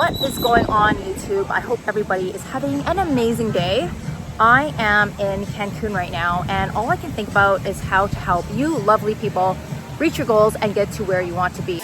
What is going on YouTube? I hope everybody is having an amazing day. I am in Cancun right now, and all I can think about is how to help you lovely people reach your goals and get to where you want to be.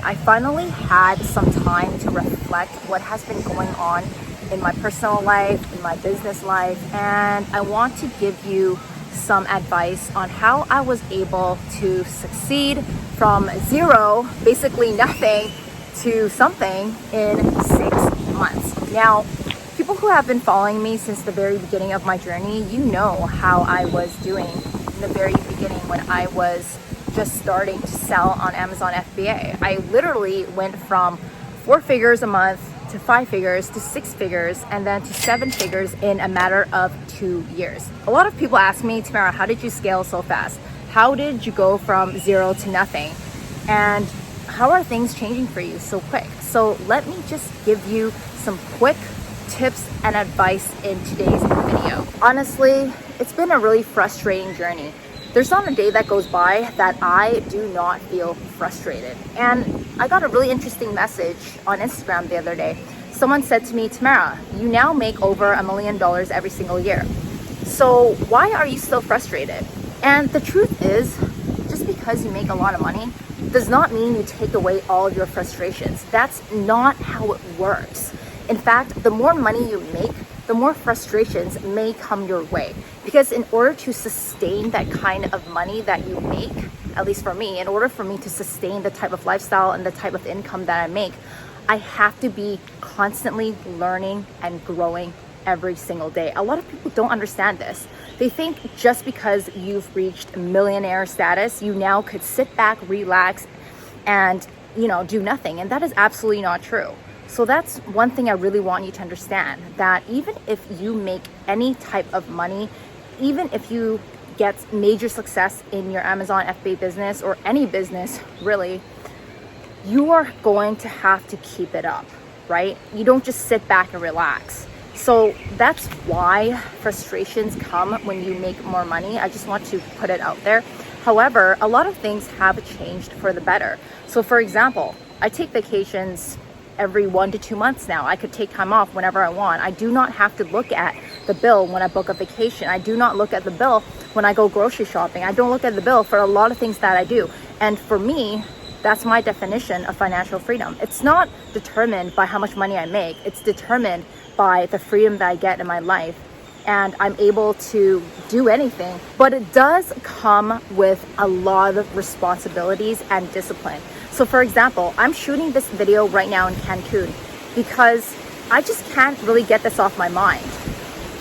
I finally had some time to reflect what has been going on in my personal life, in my business life, and I want to give you some advice on how I was able to succeed from zero, basically nothing, to something in 6 months. Now, people who have been following me since the very beginning of my journey, you know how I was doing in the very beginning when I was just starting to sell on Amazon FBA. I literally went from 4 figures a month to 5 figures to 6 figures and then to 7 figures in a matter of 2 years. A lot of people ask me, Tamara, how did you scale so fast? How did you go from zero to nothing? And how are things changing for you so quick? So let me just give you some quick tips and advice in today's video. Honestly, it's been a really frustrating journey. There's not a day that goes by that I do not feel frustrated. And I got a really interesting message on Instagram the other day. Someone said to me, Tamara, you now make over $1 million every single year. So why are you still frustrated? And the truth is, just because you make a lot of money does not mean you take away all of your frustrations. That's not how it works. In fact, the more money you make, the more frustrations may come your way. Because in order to sustain that kind of money that you make, at least for me, in order for me to sustain the type of lifestyle and the type of income that I make, I have to be constantly learning and growing every single day. A lot of people don't understand this. They think just because you've reached millionaire status, you now could sit back, relax, and do nothing. And that is absolutely not true. So that's one thing I really want you to understand, that even if you make any type of money, even if you get major success in your Amazon FBA business or any business really, you are going to have to keep it up, right? You don't just sit back and relax. So that's why frustrations come when you make more money. I just want to put it out there. However, a lot of things have changed for the better. So for example, I take vacations every 1 to 2 months now. I could take time off whenever I want. I do not have to look at the bill when I book a vacation. I do not look at the bill when I go grocery shopping. I don't look at the bill for a lot of things that I do. And for me, that's my definition of financial freedom. It's not determined by how much money I make. It's determined by the freedom that I get in my life. And I'm able to do anything. But it does come with a lot of responsibilities and discipline. So for example, I'm shooting this video right now in Cancun because I just can't really get this off my mind.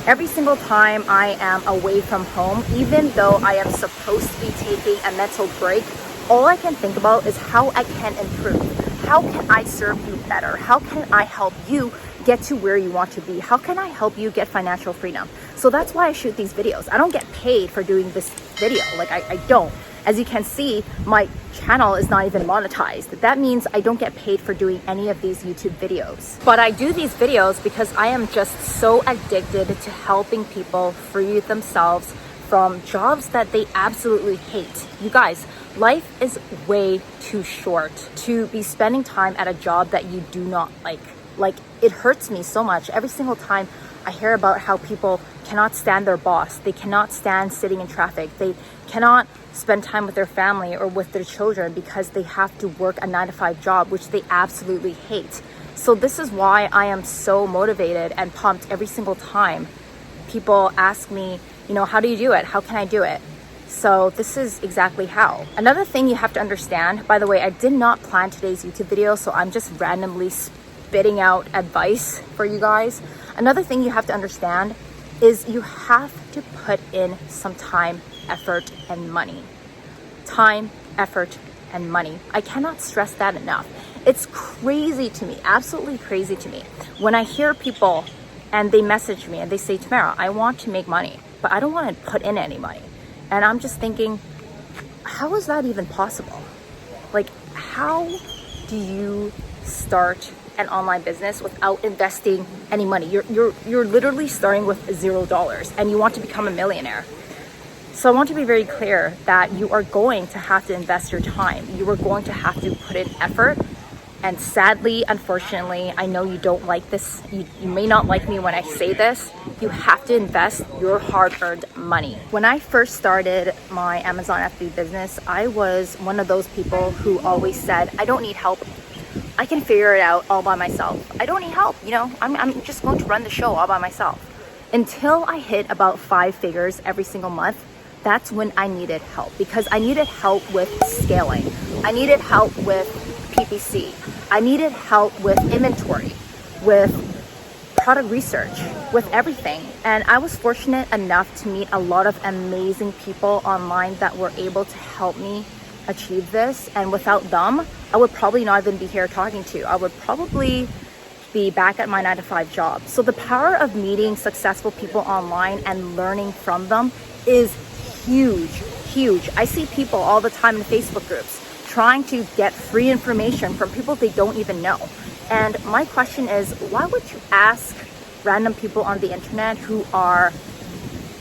Every single time I am away from home, even though I am supposed to be taking a mental break, all I can think about is how I can improve. How can I serve you better? How can I help you get to where you want to be? How can I help you get financial freedom? So that's why I shoot these videos. I don't get paid for doing this video. I don't. As you can see, my channel is not even monetized. That means I don't get paid for doing any of these YouTube videos. But I do these videos because I am just so addicted to helping people free themselves from jobs that they absolutely hate. You guys, life is way too short to be spending time at a job that you do not like. It hurts me so much every single time I hear about how people cannot stand their boss. They cannot stand sitting in traffic. They cannot spend time with their family or with their children because they have to work a 9-to-5 job, which they absolutely hate. So this is why I am so motivated and pumped every single time people ask me, how do you do it? How can I do it? So this is exactly how. Another thing you have to understand, by the way, I did not plan today's YouTube video, so I'm just randomly spitting out advice for you guys. Another thing you have to understand is you have to put in some time, effort, and money. Time, effort, and money. I cannot stress that enough. It's crazy to me, absolutely crazy to me, when I hear people and they message me and they say, Tamara, I want to make money, but I don't want to put in any money. And I'm just thinking, how is that even possible? How do you start an online business without investing any money? You're literally starting with $0 and you want to become a millionaire. So I want to be very clear that you are going to have to invest your time. You are going to have to put in effort. And sadly, unfortunately, I know you don't like this. You may not like me when I say this. You have to invest your hard-earned money. When I first started my Amazon FBA business, I was one of those people who always said, I don't need help. I can figure it out all by myself. I don't need help. I'm just going to run the show all by myself. Until I hit about 5 figures every single month, that's when I needed help, because I needed help with scaling. I needed help with PPC. I needed help with inventory, with product research, with everything. And I was fortunate enough to meet a lot of amazing people online that were able to help me achieve this. And without them, I would probably not even be here talking to you. I would probably be back at my 9-to-5 job. So the power of meeting successful people online and learning from them is huge, huge. I see people all the time in Facebook groups trying to get free information from people they don't even know. And my question is, why would you ask random people on the internet who are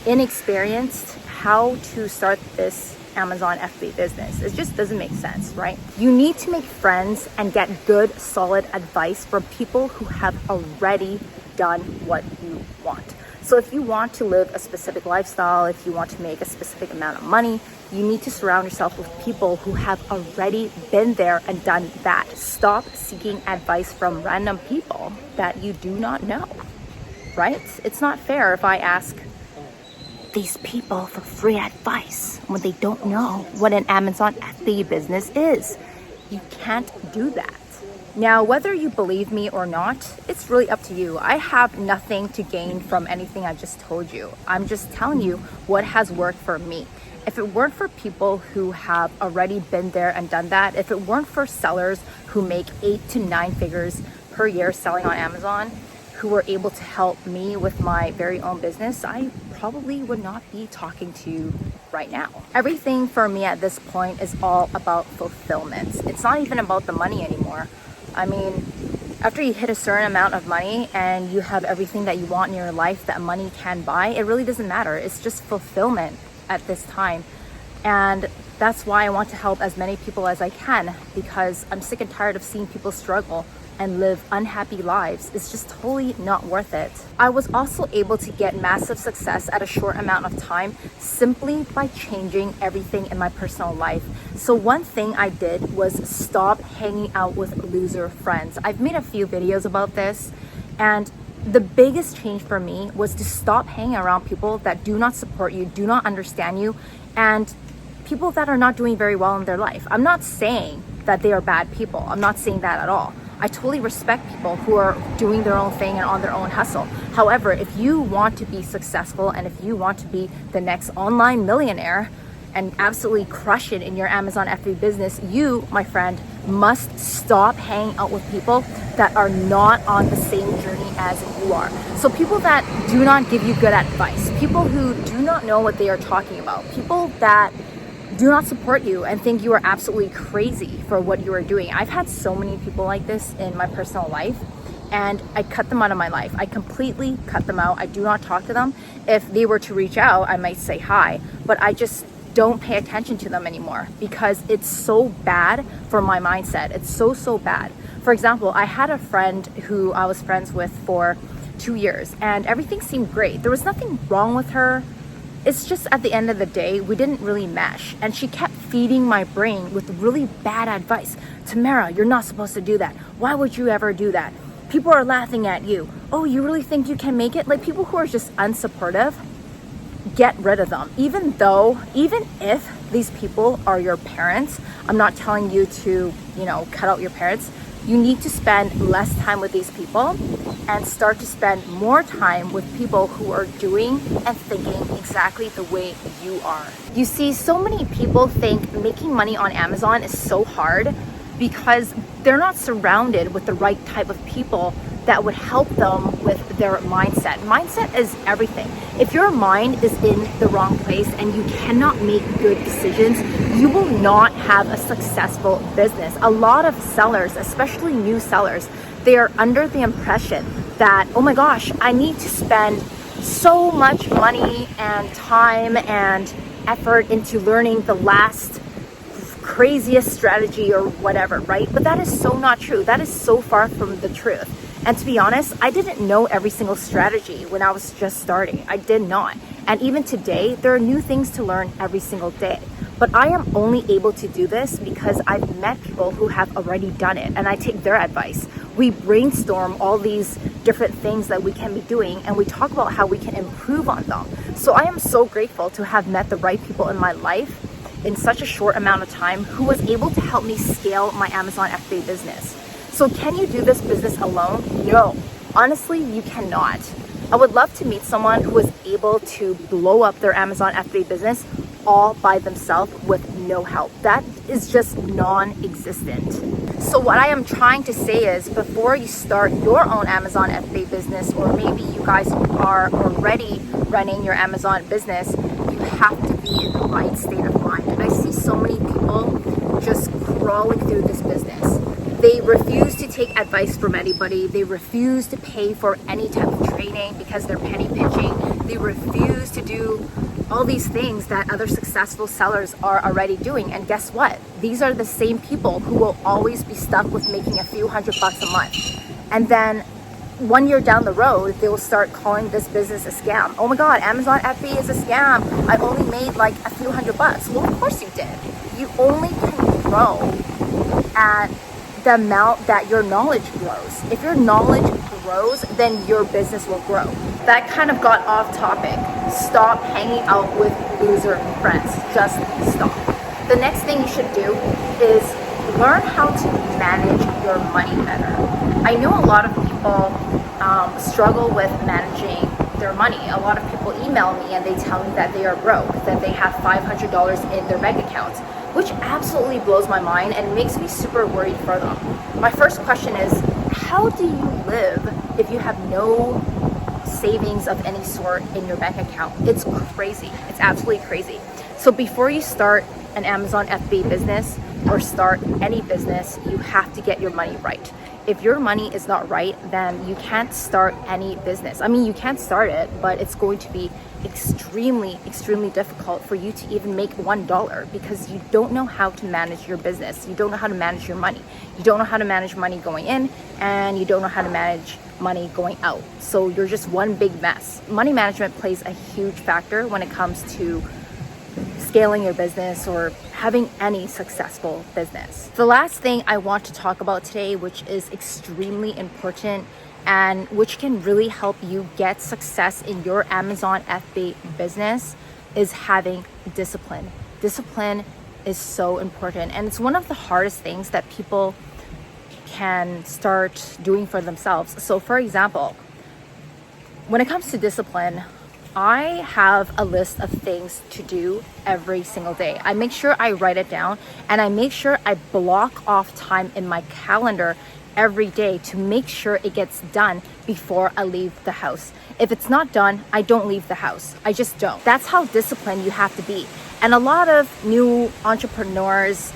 inexperienced how to start this Amazon FBA business? It just doesn't make sense, right? You need to make friends and get good, solid advice from people who have already done what you want. So if you want to live a specific lifestyle, if you want to make a specific amount of money, you need to surround yourself with people who have already been there and done that. Stop seeking advice from random people that you do not know, right? It's not fair if I ask these people for free advice when they don't know what an Amazon FBA business is. You can't do that. Now, whether you believe me or not, it's really up to you. I have nothing to gain from anything I just told you. I'm just telling you what has worked for me. If it weren't for people who have already been there and done that, if it weren't for sellers who make 8 to 9 figures per year selling on Amazon, who were able to help me with my very own business, I probably would not be talking to you right now. Everything for me at this point is all about fulfillment. It's not even about the money anymore. I mean, after you hit a certain amount of money and you have everything that you want in your life that money can buy, it really doesn't matter. It's just fulfillment at this time. And that's why I want to help as many people as I can, because I'm sick and tired of seeing people struggle and live unhappy lives. It's just totally not worth it. I was also able to get massive success at a short amount of time simply by changing everything in my personal life. So one thing I did was stop hanging out with loser friends. I've made a few videos about this, and the biggest change for me was to stop hanging around people that do not support you, do not understand you, and people that are not doing very well in their life. I'm not saying that they are bad people. I'm not saying that at all. I totally respect people who are doing their own thing and on their own hustle. However, if you want to be successful and if you want to be the next online millionaire and absolutely crush it in your Amazon FBA business, you, my friend, must stop hanging out with people that are not on the same journey as you are. So people that do not give you good advice, people who do not know what they are talking about, people that do not support you and think you are absolutely crazy for what you are doing. I've had so many people like this in my personal life, and I cut them out of my life. I completely cut them out. I do not talk to them. If they were to reach out, I might say hi, but I just don't pay attention to them anymore because it's so bad for my mindset. It's so bad. For example, I had a friend who I was friends with for 2 years and everything seemed great. There was nothing wrong with her. It's just at the end of the day, we didn't really mesh. And she kept feeding my brain with really bad advice. Tamara, you're not supposed to do that. Why would you ever do that? People are laughing at you. Oh, you really think you can make it? Like, people who are just unsupportive, get rid of them. Even if these people are your parents, I'm not telling you to, cut out your parents. You need to spend less time with these people and start to spend more time with people who are doing and thinking exactly the way you are. You see, so many people think making money on Amazon is so hard because they're not surrounded with the right type of people that would help them with their mindset. Mindset is everything. If your mind is in the wrong place and you cannot make good decisions, you will not have a successful business. A lot of sellers, especially new sellers, they are under the impression that, oh my gosh, I need to spend so much money and time and effort into learning the last craziest strategy or whatever, right? But that is so not true. That is so far from the truth. And to be honest, I didn't know every single strategy when I was just starting. I did not. And even today, there are new things to learn every single day. But I am only able to do this because I've met people who have already done it and I take their advice. We brainstorm all these different things that we can be doing and we talk about how we can improve on them. So I am so grateful to have met the right people in my life in such a short amount of time who was able to help me scale my Amazon FBA business. So can you do this business alone? No, honestly, you cannot. I would love to meet someone who was able to blow up their Amazon FBA business all by themselves with no help. That is just non-existent. So what I am trying to say is before you start your own Amazon FBA business, or maybe you guys are already running your Amazon business, you have to be in the right state of mind. I see so many people just crawling through this business. They refuse to take advice from anybody. They refuse to pay for any type of training because they're penny pinching. They refuse to do all these things that other successful sellers are already doing. And guess what? These are the same people who will always be stuck with making a few $100 a month. And then 1 year down the road, they will start calling this business a scam. Oh my God, Amazon FBA is a scam. I only made like a few $100. Well, of course you did. You only can grow at the amount that your knowledge grows. If your knowledge grows, then your business will grow. That kind of got off topic. Stop hanging out with loser friends. Just stop. The next thing you should do is learn how to manage your money better. I know a lot of people struggle with managing their money. A lot of people email me and they tell me that they are broke, that they have $500 in their bank accounts, which absolutely blows my mind and makes me super worried for them. My first question is, how do you live if you have no savings of any sort in your bank account? It's crazy. It's absolutely crazy. So before you start an Amazon FBA business or start any business, you have to get your money right. If your money is not right, then you can't start any business. I mean, you can start it, but it's going to be extremely difficult for you to even make $1 because you don't know how to manage your business. You don't know how to manage your money. You don't know how to manage money going in, and you don't know how to manage money going out. So you're just one big mess. Money management plays a huge factor when it comes to scaling your business or having any successful business. The last thing I want to talk about today, which is extremely important and which can really help you get success in your Amazon FBA business, is having discipline. Discipline is so important, and it's one of the hardest things that people can start doing for themselves. So for example, when it comes to discipline, I have a list of things to do every single day. I make sure I write it down and I make sure I block off time in my calendar every day to make sure it gets done before I leave the house. If it's not done, I don't leave the house. I just don't. That's how disciplined you have to be. And a lot of new entrepreneurs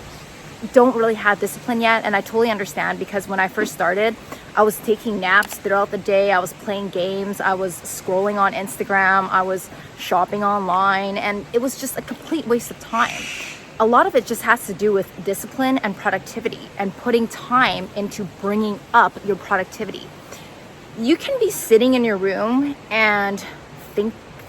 don't really have discipline yet, and I totally understand, because when I first started, I was taking naps throughout the day, I was playing games, I was scrolling on Instagram, I was shopping online, and it was just a complete waste of time. A lot of it just has to do with discipline and productivity and putting time into bringing up your productivity. You can be sitting in your room and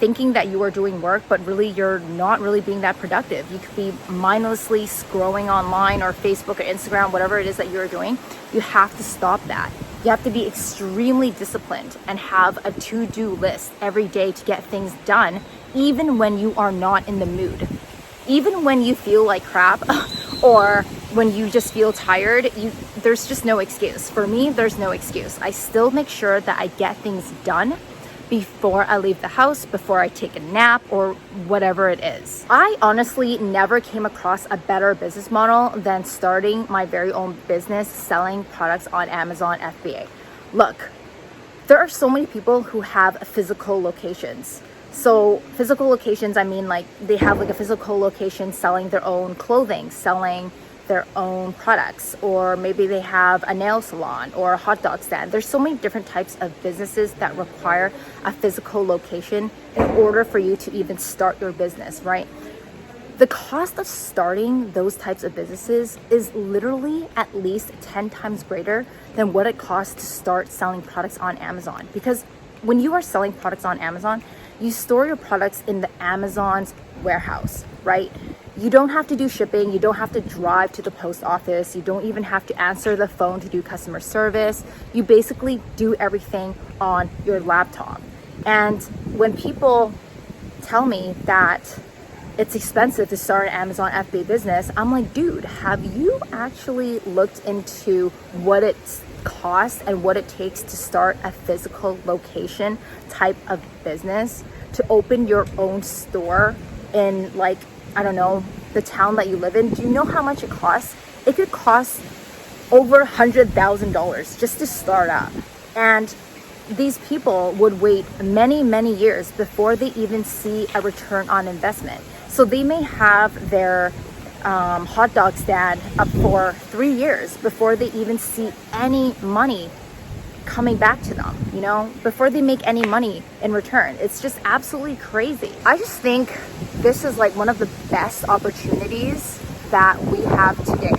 thinking that you are doing work, but really you're not really being that productive. You could be mindlessly scrolling online or Facebook or Instagram, whatever it is that you're doing. You have to stop that. You have to be extremely disciplined and have a to-do list every day to get things done, even when you are not in the mood. Even when you feel like crap or when you just feel tired, there's just no excuse. For me, there's no excuse. I still make sure that I get things done before I leave the house, before I take a nap, or whatever it is. I honestly never came across a better business model than starting my very own business selling products on Amazon FBA. Look, there are so many people who have physical locations. So physical locations, I mean, like they have like a physical location selling their own clothing, selling their own products, or maybe they have a nail salon or a hot dog stand. There's so many different types of businesses that require a physical location in order for you to even start your business, right? The cost of starting those types of businesses is literally at least 10 times greater than what it costs to start selling products on Amazon. Because when you are selling products on Amazon, you store your products in the Amazon's warehouse, right? You don't have to do shipping. You don't have to drive to the post office. You don't even have to answer the phone to do customer service. You basically do everything on your laptop. And when people tell me that it's expensive to start an Amazon FBA business, I'm like, dude, have you actually looked into what it costs and what it takes to start a physical location type of business, to open your own store in, like, I don't know, the town that you live in? Do you know how much it costs? It could cost over $100,000 just to start up. And these people would wait many, many years before they even see a return on investment. So they may have their hot dog stand up for 3 years before they even see any money coming back to them, you know, before they make any money in return. It's just absolutely crazy. I just think this is like one of the best opportunities that we have today.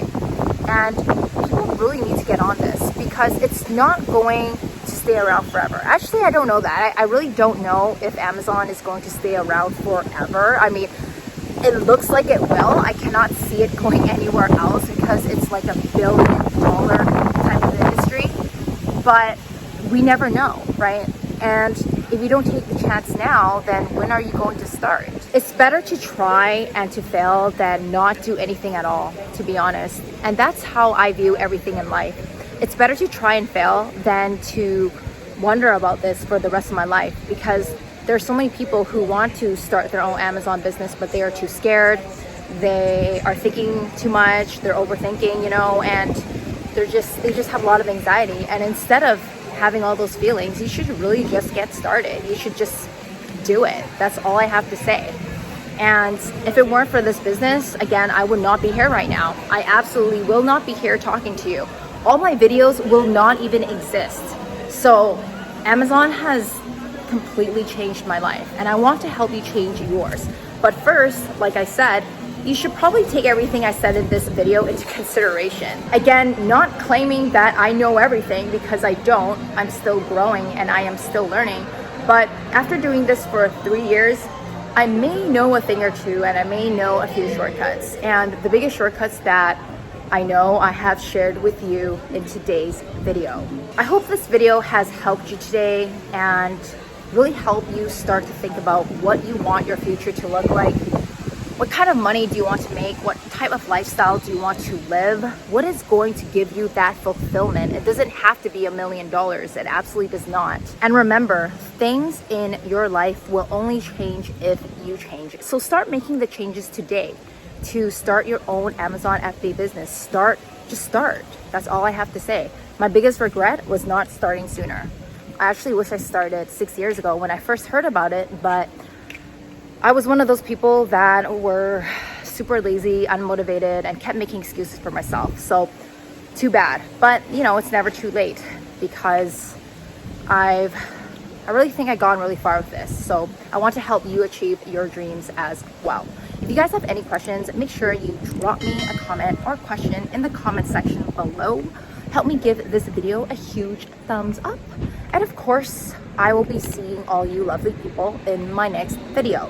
And people really need to get on this because it's not going to stay around forever. Actually, I don't know that. I really don't know if Amazon is going to stay around forever. I mean, it looks like it will. I cannot see it going anywhere else because it's like $1 billion type of industry. But we never know, right? And if you don't take the chance now, then when are you going to start? It's better to try and to fail than not do anything at all, to be honest. And that's how I view everything in life. It's better to try and fail than to wonder about this for the rest of my life, because there are so many people who want to start their own Amazon business, but they are too scared. They are thinking too much. They're overthinking, you know, and they just have a lot of anxiety. And instead of having all those feelings, you should really just get started. You should just do it. That's all I have to say. And if it weren't for this business, again, I would not be here right now. I absolutely will not be here talking to you. All my videos will not even exist. So Amazon has completely changed my life, and I want to help you change yours. But first, like I said, you should probably take everything I said in this video into consideration. Again, not claiming that I know everything, because I don't. I'm still growing and I am still learning. But after doing this for 3 years, I may know a thing or two, and I may know a few shortcuts. And the biggest shortcuts that I know I have shared with you in today's video. I hope this video has helped you today and really help you start to think about what you want your future to look like. What kind of money do you want to make? What type of lifestyle do you want to live? What is going to give you that fulfillment? It doesn't have to be $1 million. It absolutely does not. And remember, things in your life will only change if you change. So start making the changes today to start your own Amazon FBA business. Just start. That's all I have to say. My biggest regret was not starting sooner. I actually wish I started 6 years ago when I first heard about it, but I was one of those people that were super lazy, unmotivated, and kept making excuses for myself. So too bad. But you know, it's never too late, because I really think I've gone really far with this. So I want to help you achieve your dreams as well. If you guys have any questions, make sure you drop me a comment or question in the comment section below. Help me give this video a huge thumbs up. And of course, I will be seeing all you lovely people in my next video.